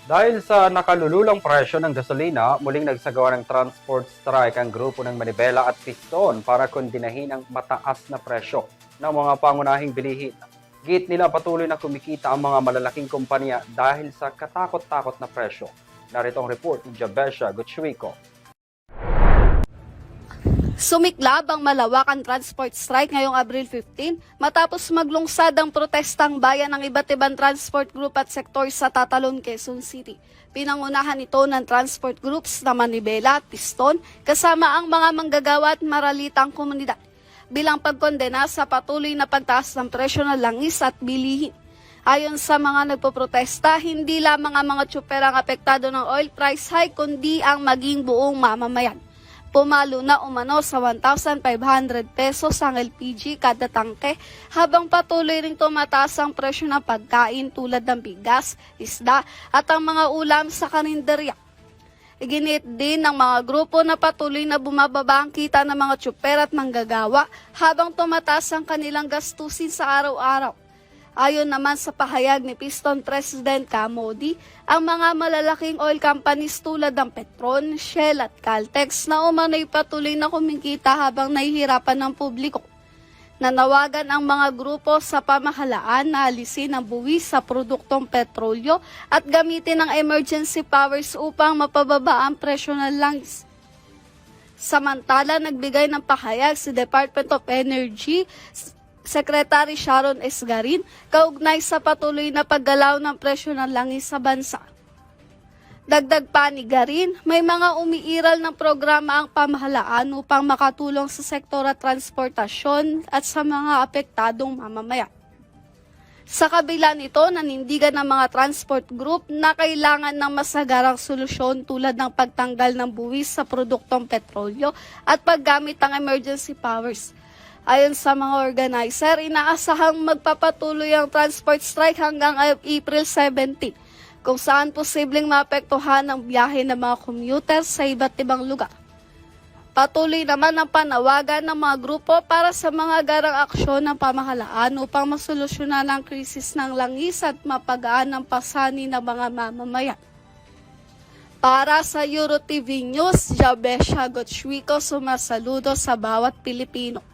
Dahil sa nakalululang presyo ng gasolina, muling nagsagawa ng transport strike ang grupo ng Manibela at Piston para kondinahin ang mataas na presyo ng mga pangunahing bilihin. Git nila patuloy na kumikita ang mga malalaking kumpanya dahil sa katakot-takot na presyo. Narito ang report ni Jabesha Gutschwiko. Sumiklab ang malawakang transport strike ngayong Abril 15 matapos maglungsad ang protestang bayan ng iba't ibang transport group at sektor sa Tatalon, Quezon City. Pinangunahan ito ng transport groups na Manibela at Piston kasama ang mga manggagawa at maralitang komunidad bilang pagkondena sa patuloy na pagtaas ng presyo ng langis at bilihin. Ayon sa mga nagpoprotesta, hindi lamang ang mga tsuper ang apektado ng oil price hike kundi ang maging buong mamamayan. Pumalo na umano sa 1,500 pesos ang LPG kada tangke habang patuloy ring tumataas ang presyo ng pagkain tulad ng bigas, isda at ang mga ulam sa karinderya. Iginit din ng mga grupo na patuloy na bumababa ang kita ng mga tsuper at manggagawa habang tumataas ang kanilang gastusin sa araw-araw. Ayon naman sa pahayag ni Piston President Camody, ang mga malalaking oil companies tulad ng Petron, Shell at Caltex na umano'y patuloy na kumikita habang nahihirapan ng publiko. Nanawagan ang mga grupo sa pamahalaan na alisin ang buwis sa produktong petrolyo at gamitin ang emergency powers upang mapababa ang presyo ng langis. Samantala, nagbigay ng pahayag si Department of Energy Secretary Sharon Esgarin kaugnay sa patuloy na paggalaw ng presyo ng langis sa bansa. Dagdag pa ni Garin, may mga umiiral ng programa ang pamahalaan upang makatulong sa sektor at transportasyon at sa mga apektadong mamamayan. Sa kabila nito, nanindigan ng mga transport group na kailangan ng masagarang solusyon tulad ng pagtanggal ng buwis sa produktong petrolyo at paggamit ng emergency powers. Ayon sa mga organizer, inaasahang magpapatuloy ang transport strike hanggang April 17, kung saan posibleng maapektuhan ang biyahe ng mga commuters sa iba't ibang lugar. Patuloy naman ang panawagan ng mga grupo para sa mga garang aksyon ng pamahalaan upang masolusyonan ang krisis ng langis at mapagaan ang pasanin ng mga mamamayan. Para sa EuroTV News, Jabesha Gutschwiko, sumasaludo sa bawat Pilipino.